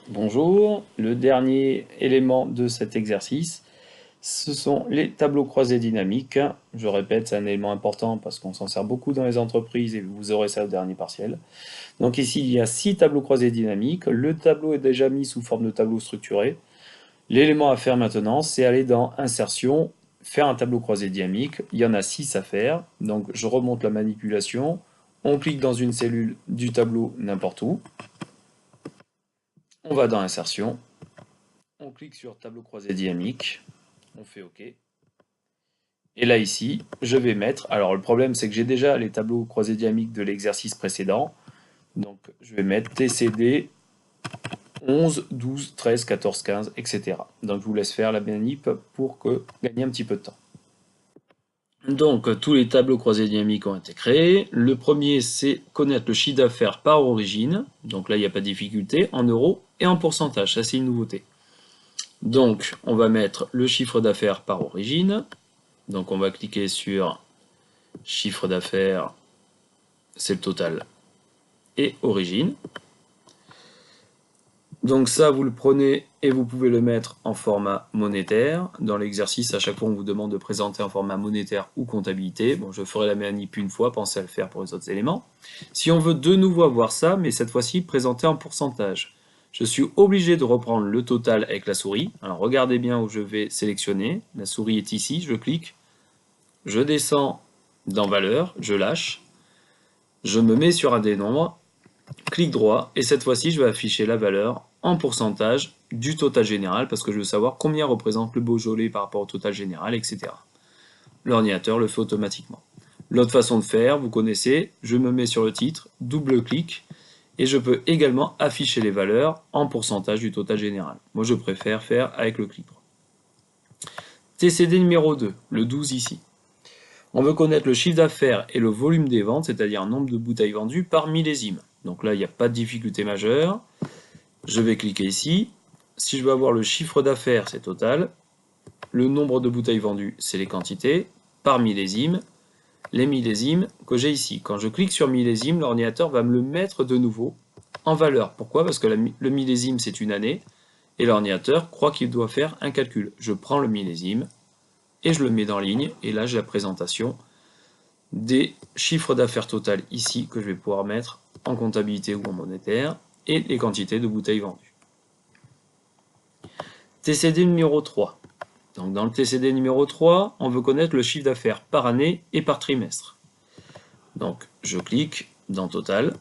Bonjour, le dernier élément de cet exercice, ce sont les tableaux croisés dynamiques. Je répète, c'est un élément important parce qu'on s'en sert beaucoup dans les entreprises et vous aurez ça au dernier partiel. Donc ici, il y a 6 tableaux croisés dynamiques. Le tableau est déjà mis sous forme de tableau structuré. L'élément à faire maintenant, c'est aller dans Insertion, faire un tableau croisé dynamique. Il y en a 6 à faire. Donc je remonte la manipulation. On clique dans une cellule du tableau n'importe où. On va dans Insertion. On clique sur tableau croisé dynamique, on fait OK. Et là ici, je vais mettre, alors le problème c'est que j'ai déjà les tableaux croisés dynamiques de l'exercice précédent, donc je vais mettre TCD 11, 12, 13, 14, 15, etc. Donc je vous laisse faire la manip pour gagner un petit peu de temps. Donc tous les tableaux croisés dynamiques ont été créés. Le premier c'est connaître le chiffre d'affaires par origine, donc là il n'y a pas de difficulté, en euros et en pourcentage, ça c'est une nouveauté. Donc, on va mettre le chiffre d'affaires par origine. Donc, on va cliquer sur chiffre d'affaires, c'est le total, et origine. Donc ça, vous le prenez et vous pouvez le mettre en format monétaire. Dans l'exercice, à chaque fois, on vous demande de présenter en format monétaire ou comptabilité. Bon, je ferai la manip une fois, pensez à le faire pour les autres éléments. Si on veut de nouveau avoir ça, mais cette fois-ci présenter en pourcentage, je suis obligé de reprendre le total avec la souris. Alors regardez bien où je vais sélectionner. La souris est ici, je clique. Je descends dans valeur, je lâche. Je me mets sur un des nombres, clic droit, et cette fois-ci, je vais afficher la valeur en pourcentage du total général, parce que je veux savoir combien représente le Beaujolais par rapport au total général, etc. L'ordinateur le fait automatiquement. L'autre façon de faire, vous connaissez, je me mets sur le titre, double-clic, et je peux également afficher les valeurs en pourcentage du total général. Moi, je préfère faire avec le clic droit. TCD numéro 2, le 12 ici. On veut connaître le chiffre d'affaires et le volume des ventes, c'est-à-dire un nombre de bouteilles vendues par millésime. Donc là, il n'y a pas de difficulté majeure. Je vais cliquer ici. Si je veux avoir le chiffre d'affaires, c'est total. Le nombre de bouteilles vendues, c'est les quantités. Par millésime, les millésimes que j'ai ici. Quand je clique sur millésime, l'ordinateur va me le mettre de nouveau en valeur. Pourquoi? Parce que le millésime, c'est une année. Et l'ordinateur croit qu'il doit faire un calcul. Je prends le millésime et je le mets dans ligne. Et là, j'ai la présentation des chiffres d'affaires total ici que je vais pouvoir mettre en comptabilité ou en monétaire et les quantités de bouteilles vendues. TCD numéro 3. Donc dans le TCD numéro 3, on veut connaître le chiffre d'affaires par année et par trimestre. Donc je clique dans Total.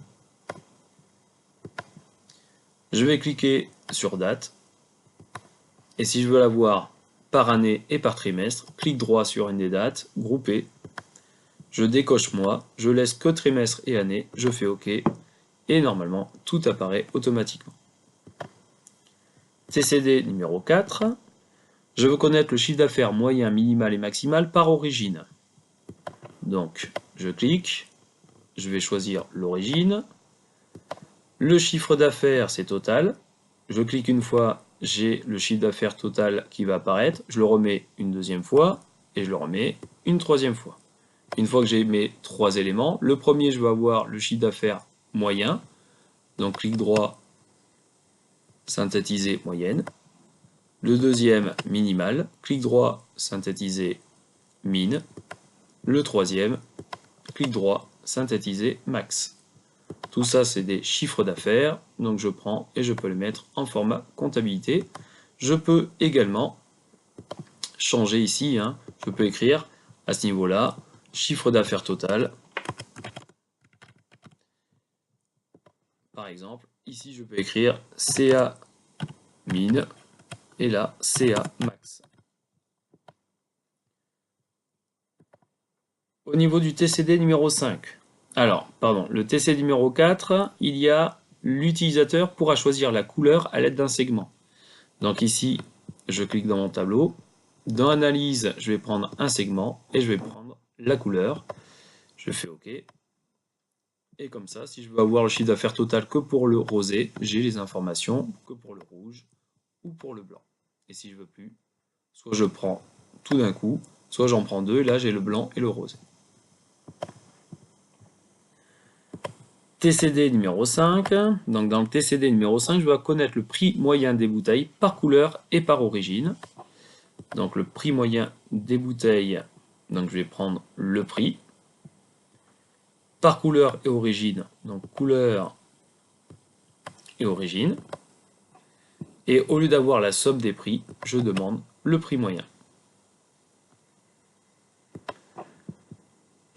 Je vais cliquer sur Date. Et si je veux l'avoir par année et par trimestre, clic droit sur une des dates, Grouper. Je décoche mois, je laisse que trimestre et année, je fais OK. Et normalement, tout apparaît automatiquement. TCD numéro 4. Je veux connaître le chiffre d'affaires moyen, minimal et maximal par origine. Donc, je clique, je vais choisir l'origine. Le chiffre d'affaires, c'est total. Je clique une fois, j'ai le chiffre d'affaires total qui va apparaître. Je le remets une deuxième fois et je le remets une troisième fois. Une fois que j'ai mes trois éléments, le premier, je vais avoir le chiffre d'affaires moyen. Donc, clic droit, synthétiser moyenne. Le deuxième, minimal. Clic droit, synthétiser min. Le troisième, clic droit, synthétiser max. Tout ça, c'est des chiffres d'affaires. Donc je prends et je peux les mettre en format comptabilité. Je peux également changer ici. Je peux écrire à ce niveau-là, chiffre d'affaires total. Par exemple, ici, je peux écrire CA min et là, CA max. Au niveau du TCD numéro 5, le TCD numéro 4, il y a l'utilisateur pourra choisir la couleur à l'aide d'un segment. Donc ici, je clique dans mon tableau. Dans Analyse, je vais prendre un segment et je vais prendre la couleur. Je fais OK. Et comme ça, si je veux avoir le chiffre d'affaires total que pour le rosé, j'ai les informations que pour le rouge ou pour le blanc. Et si je veux plus, soit je prends tout d'un coup, soit j'en prends deux, et là j'ai le blanc et le rose. TCD numéro 5. Donc dans le TCD numéro 5, je dois connaître le prix moyen des bouteilles par couleur et par origine. Donc le prix moyen des bouteilles, donc je vais prendre le prix. Par couleur et origine, donc couleur et origine. Et au lieu d'avoir la somme des prix, je demande le prix moyen.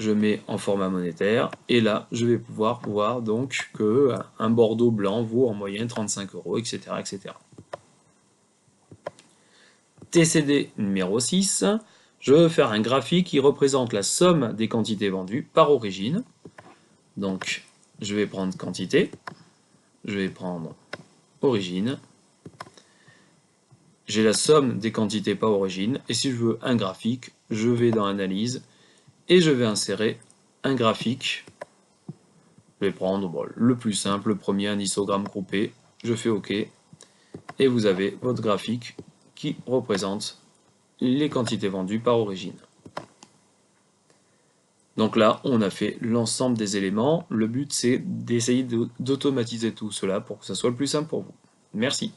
Je mets en format monétaire et là je vais pouvoir voir donc que un Bordeaux blanc vaut en moyenne 35 €, etc., etc. TCD numéro 6, je veux faire un graphique qui représente la somme des quantités vendues par origine. Donc je vais prendre quantité, je vais prendre origine, j'ai la somme des quantités par origine, et si je veux un graphique, je vais dans Analyse, et je vais insérer un graphique. Je vais prendre le plus simple, le premier, un histogramme groupé, je fais OK, et vous avez votre graphique qui représente les quantités vendues par origine. Donc là, on a fait l'ensemble des éléments. Le but, c'est d'essayer d'automatiser tout cela pour que ça soit le plus simple pour vous. Merci.